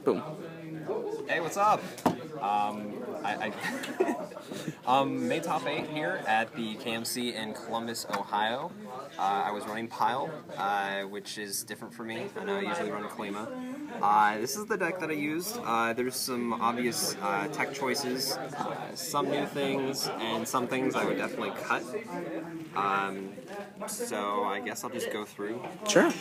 Boom. Hey, what's up? Made top 8 here at the KMC in Columbus, Ohio. I was running Pile, which is different for me. I know I usually run Kalima. This is the deck that I used. There's some obvious tech choices, some new things, and some things I would definitely cut. So I guess I'll just go through. Sure.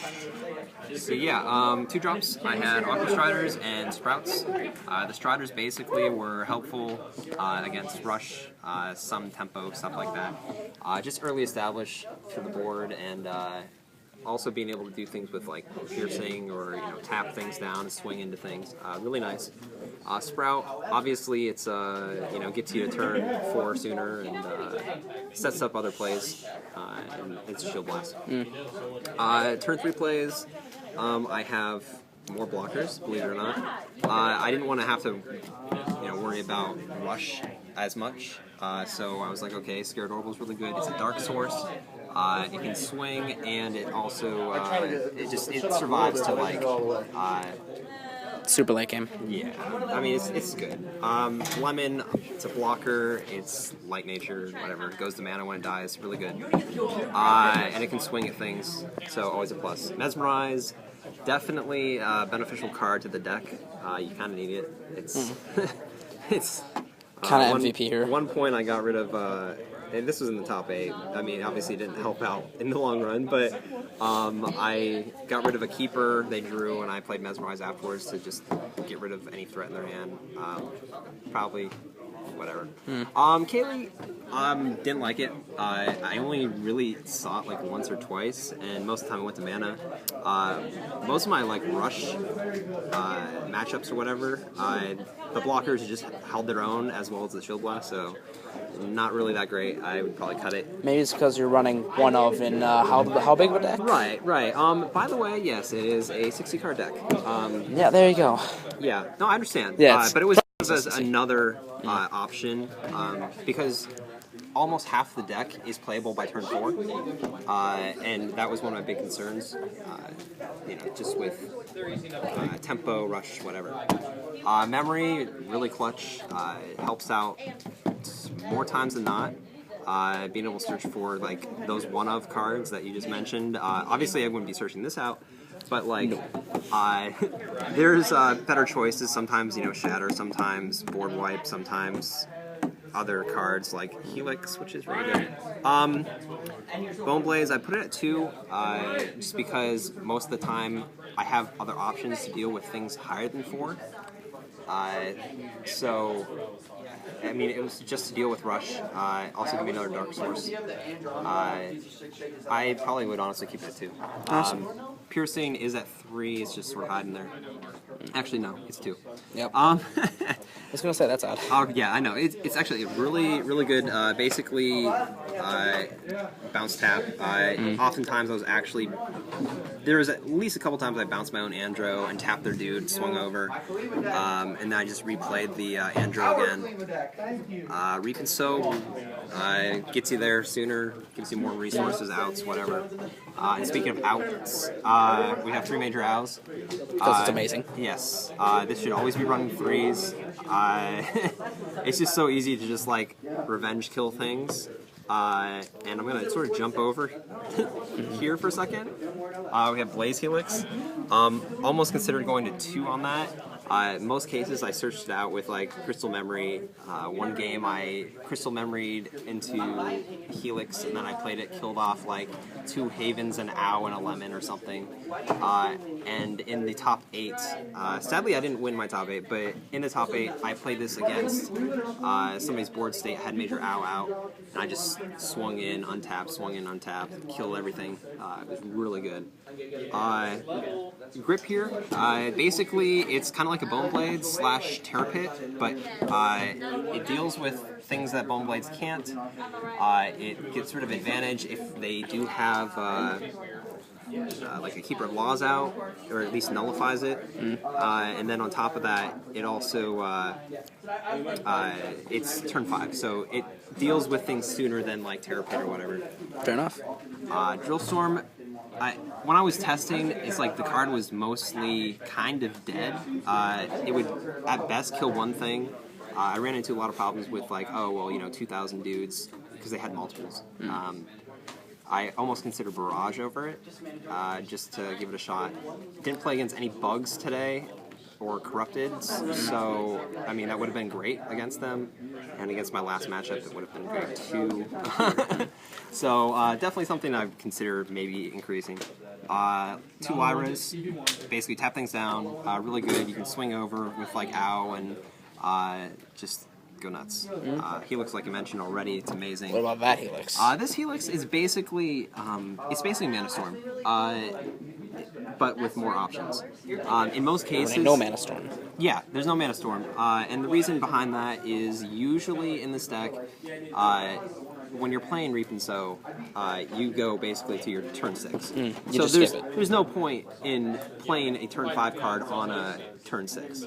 So yeah, 2 drops. I had Aqua Striders and Sprouts. The Striders basically were helpful against rush, some tempo, stuff like that. Just early establish for the board, and also being able to do things with like piercing or tap things down and swing into things. Really nice. Sprout, obviously it's gets you to turn 4 sooner and sets up other plays. And it's a shield blast. Turn 3 plays. I have more blockers, believe it or not. I didn't want to have to worry about rush as much. So I was like, okay, Scared Oracle's really good. It's a dark source. It can swing, and it also it survives to like super late game. Yeah, I mean it's good. Lemon, it's a blocker. It's light nature, whatever. It goes to mana when it dies. Really good. And it can swing at things, so always a plus. Mesmerize, definitely a beneficial card to the deck. You kind of need it. It's it's kind of MVP here. At one point I got rid of. And this was in the top 8. I mean, obviously it didn't help out in the long run, but I got rid of a keeper they drew, and I played Mesmerize afterwards to just get rid of any threat in their hand. Probably, whatever. Kaylee, didn't like it. I only really saw it like once or twice, and most of the time I went to mana. Most of my like rush matchups or whatever, the blockers just held their own as well as the shield blast, so not really that great. I would probably cut it. Maybe it's because you're running one of in how big of a deck? Right. By the way, yes, it is a 60 card deck. Yeah, there you go. Yeah, no, I understand. Yeah, but it was another option because almost half the deck is playable by turn 4, and that was one of my big concerns. Just with tempo, rush, whatever. Memory, really clutch. Helps out more times than not. Being able to search for like those one-of cards that you just mentioned. Obviously, I wouldn't be searching this out, but like there's better choices. Sometimes Shatter, sometimes Board Wipe, sometimes other cards like Helix, which is really good. Bone Blaze, I put it at 2 just because most of the time I have other options to deal with things higher than 4. So, I mean, it was just to deal with rush. Also give me another dark source. I probably would honestly keep it at 2. Awesome. Piercing is at 3. It's just sort of hiding there. Actually, no, it's 2. Yep. I was gonna say that's odd. Yeah, I know. It's actually really, really good. Basically, bounce tap. Oftentimes, I was actually there was at least a couple times I bounced my own Andro and tapped their dude, swung over, and then I just replayed the Andro again. Reap and Sow gets you there sooner, gives you more resources, outs, whatever. And speaking of outs, we have 3 major outs. Because it's amazing. Yes. This should always be running 3s. It's just so easy to just like revenge kill things. And I'm going to sort of jump over here for a second. We have Blaze Helix. Almost considered going to 2 on that. In most cases, I searched it out with like Crystal Memory. One game I Crystal Memoried into Helix, and then I played it, killed off like 2 Havens, an Ow, and a Lemon or something. And in the top 8, sadly I didn't win my top 8, but in the top 8 I played this against somebody's board state, had major Ow out, and I just swung in, untapped, killed everything. It was really good. Grip here, basically it's kind of like a Bone Blade / Terror Pit, but it deals with things that Bone Blades can't. It gets rid of advantage if they do have like a Keeper of Laws out, or at least nullifies it. And then on top of that, it also it's turn 5, so it deals with things sooner than like Terror Pit or whatever. Fair enough. Drill Storm, when I was testing, it's like the card was mostly kind of dead. It would at best kill one thing. I ran into a lot of problems with like, oh well, 2,000 dudes because they had multiples. I almost considered Barrage over it, just to give it a shot. Didn't play against any bugs today or corrupted, so I mean that would have been great against them, and against my last matchup it would have been great too. So definitely something I'd consider maybe increasing. 2 Lyras, basically tap things down, really good. You can swing over with like Ow and just go nuts. Helix, like I mentioned already, it's amazing. What about that Helix? This Helix is basically Mana Storm, but with more options. In most cases, no Mana Storm. Yeah, there's no Mana Storm, and the reason behind that is usually in this deck, when you're playing Reap and Sow, you go basically to your turn 6. So there's no point in playing a turn 5 card on a turn 6,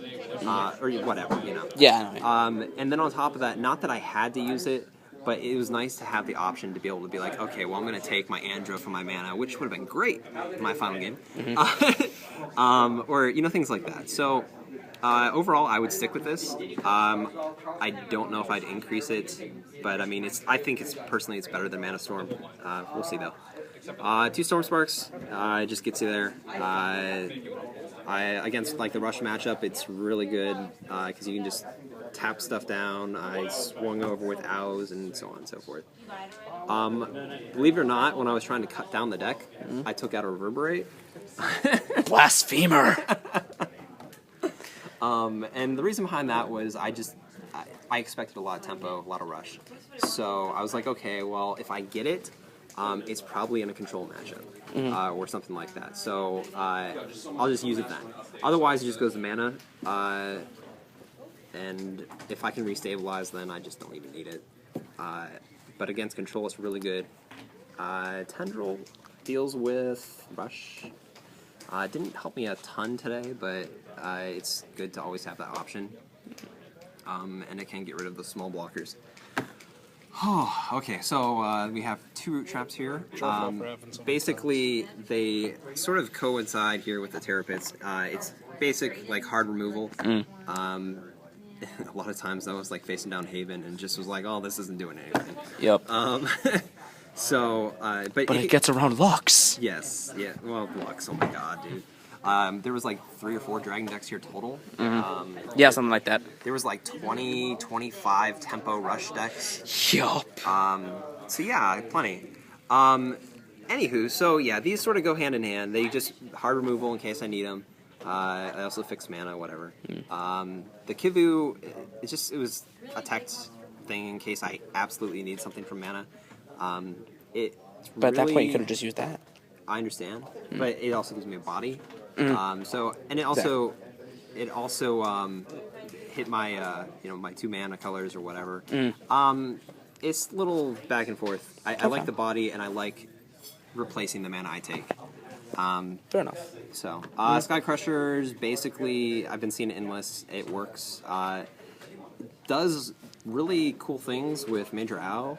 or whatever, Yeah, I know. And then on top of that, not that I had to use it, but it was nice to have the option to be able to be like, okay, well, I'm going to take my Andro for my mana, which would have been great in my final game. Or, things like that. So, overall, I would stick with this. I don't know if I'd increase it, but I mean, I think it's better than Mana Storm. We'll see though. 2 Storm Sparks, just gets you there. Against like the Rush matchup, it's really good because you can just tap stuff down. I swung over with Ows and so on and so forth. Believe it or not, when I was trying to cut down the deck, I took out a Reverberate. Blasphemer! And the reason behind that was I expected a lot of tempo, a lot of rush. So I was like, okay, well, if I get it, it's probably in a control matchup or something like that. So I'll just use it then. Otherwise, it just goes to mana. And if I can restabilize, then I just don't even need it. But against control, it's really good. Tendril deals with rush. Didn't help me a ton today, but it's good to always have that option. And it can get rid of the small blockers. Oh, okay, so we have 2 root traps here. Basically, they sort of coincide here with the Terror Pits. It's basic, like, hard removal. A lot of times I was like facing down Haven and just was like, oh, this isn't doing anything. Yep. But it gets around Lux. Yes, yeah. Well, Lux, oh my god, dude. There was like 3 or 4 Dragon decks here total. Yeah, something like that. There was like 20, 25 tempo rush decks. Yup. So yeah, plenty. Anywho, so yeah, these sort of go hand in hand. They just hard removal in case I need them. I also fix mana, whatever. The Kivu, it was a text thing in case I absolutely need something from mana. But at that point, you could have just used that. I understand, but it also gives me a body. It also hit my my 2 mana colors or whatever. It's a little back and forth. I like the body and I like replacing the mana I take. Fair enough. So, Sky Crushers, basically, I've been seeing it in lists. It works. Does really cool things with Major Owl.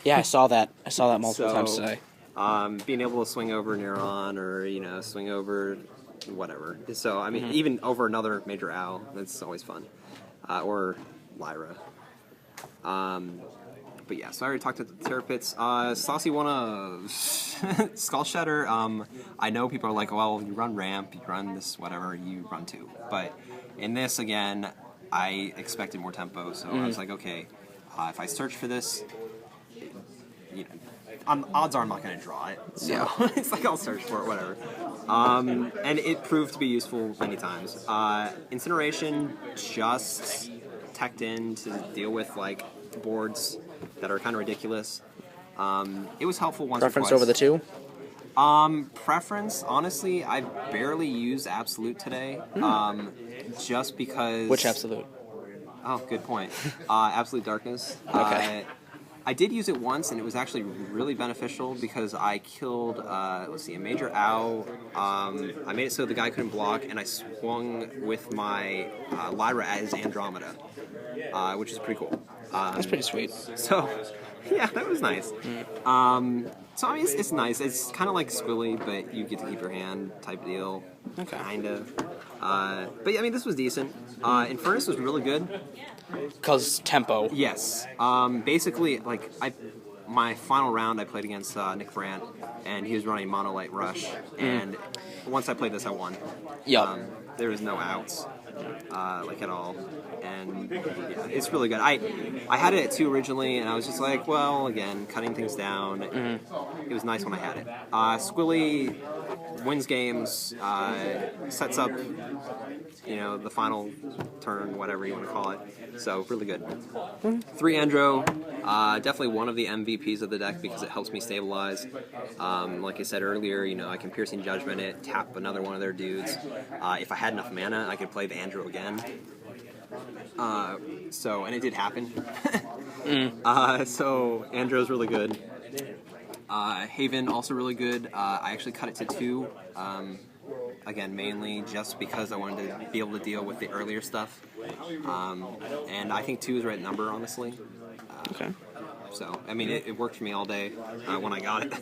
Yeah, I saw that. Multiple times today. Being able to swing over Neuron or, swing over whatever. So, I mean, even over another Major Owl, that's always fun. Or Lyra. But yeah, so I already talked to the Terror Pits. Saucy wanna Skull Shatter. I know people are like, well, you run ramp, you run this, whatever, you run 2. But in this, again, I expected more tempo, so I was like, okay, if I search for this, odds are I'm not going to draw it. So it's like I'll search for it, whatever. And it proved to be useful many times. Incineration just teched in to deal with like boards that are kind of ridiculous. It was helpful once Preference or twice. over the 2? Preference, honestly, I barely used Absolute today. Just because... Which Absolute? Oh, good point. Absolute Darkness. Okay. I did use it once, and it was actually really beneficial because I killed, let's see, a major owl. I made it so the guy couldn't block, and I swung with my Lyra as Andromeda, which is pretty cool. That's pretty sweet. So, yeah, that was nice. So, I mean, it's nice. It's kind of like Squilly, but you get to keep your hand type deal. Okay. Kind of. But, yeah, I mean, this was decent. Infernus was really good. Because tempo. Yes. Basically, like, my final round I played against Nick Brandt, and he was running Monolite Rush, and once I played this, I won. Yup. There was no outs, like, at all. And yeah, it's really good. I had it at 2 originally, and I was just like, well, again, cutting things down. It was nice when I had it. Squilly wins games, sets up, you know, the final turn, whatever you want to call it. So really good. 3 Andro, definitely one of the MVPs of the deck because it helps me stabilize. Like I said earlier, you know, I can Piercing Judgment it, tap another one of their dudes. If I had enough mana, I could play the Andro again. And it did happen. So Andro's really good. Haven also really good. I actually cut it to 2. Again, mainly just because I wanted to be able to deal with the earlier stuff. And I think 2 is the right number, honestly. Okay. So, I mean, it worked for me all day when I got it.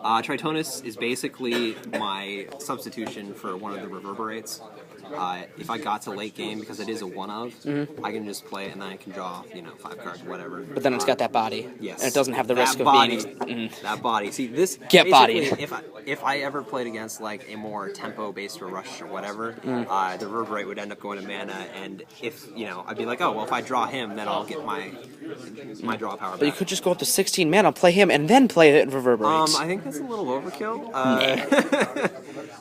Tritonus is basically my substitution for one of the Reverberates. If I got to late game, because it is a one-of, I can just play it and then I can draw, you know, 5 cards, whatever. But then it's got that body. Yes. And it doesn't have the risk of being... That body. See, this... Get bodied. If I ever played against, like, a more tempo-based or rush or whatever, the Reverberate would end up going to mana, and if, you know, I'd be like, oh, well, if I draw him, then I'll get my draw power back. But you could just go up to 16 mana, play him, and then play it in Reverberates. I think that's a little overkill.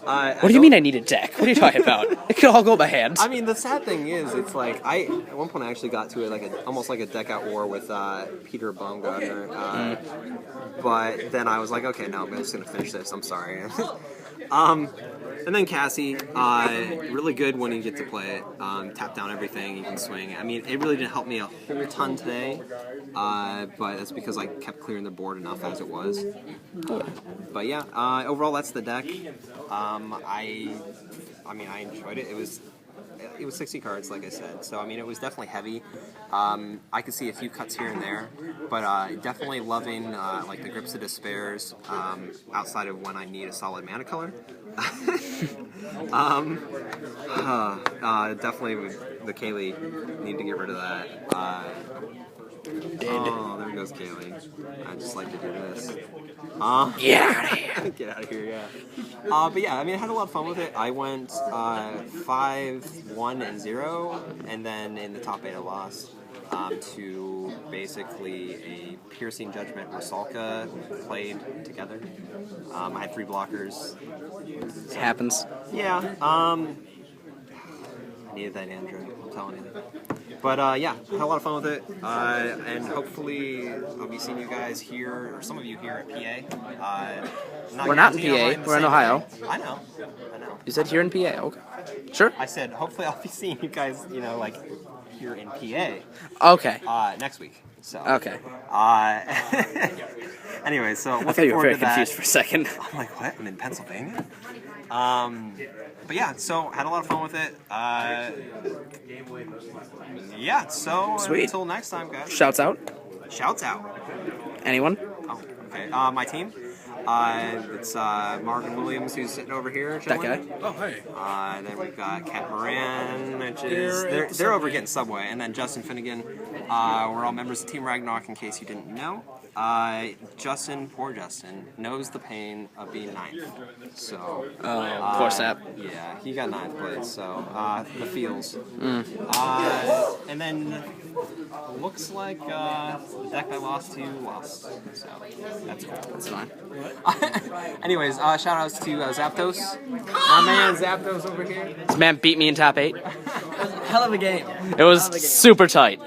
What do you mean I need a deck? What are you talking about? It could all go by hand. I mean, the sad thing is, it's like, at one point I actually got to it like almost like a deck at war with Peter Baumgartner, but then I was like, okay, no, I'm just going to finish this, I'm sorry. And then Cassie, really good when you get to play it. Tap down everything, you can swing. I mean, it really didn't help me a whole ton today, but that's because I kept clearing the board enough as it was. But yeah, overall that's the deck. I mean, I enjoyed it. It was 60 cards, like I said, so I mean, it was definitely heavy. I could see a few cuts here and there, but definitely loving like the Grips of Despairs outside of when I need a solid mana color. Definitely with the Kaylee, need to get rid of that. Oh, there goes Kaylee. I just like to do this. Get out of here. Get out of here, yeah. But yeah, I mean, I had a lot of fun with it. I went 5-1-0, and then in the top 8 I lost to basically a Piercing Judgment Rusalka played together. I had 3 blockers. It happens. Yeah, I needed that Andrew, I'm telling you. But yeah, had a lot of fun with it, and hopefully I'll be seeing you guys here, or some of you here at PA. We're not in PA, we're in Ohio. I know. You said here in PA, okay. Sure. I said hopefully I'll be seeing you guys, you know, like here in PA. Okay. Next week. So. Okay. Anyway, so I thought you were very confused for a second. I'm like, what? I'm in Pennsylvania? But yeah, so had a lot of fun with it. Yeah, so Sweet. Until next time, guys. Shouts out. Shouts out. Anyone? Oh, okay. My team. It's Marvin Williams, who's sitting over here. That guy. Oh, hey. Then we've got Kat Moran, which is they're over getting Subway, and then Justin Finnegan. We're all members of Team Ragnarok, in case you didn't know. Poor Justin, knows the pain of being 9th. So, Poor sap. Yeah, he got 9th place, so, the feels. And then, looks like, the deck I lost to lost. So, that's cool. That's fine. Anyways, shout outs to Zapdos. My man Zapdos over here. This man beat me in top 8. Hell of a game. It was super tight.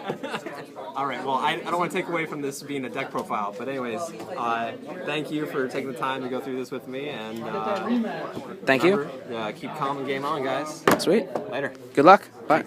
Alright, well, I don't want to take away from this being a deck profile, but anyways, thank you for taking the time to go through this with me, and Thank you. keep calm and game on, guys. Sweet. Later. Good luck. Bye.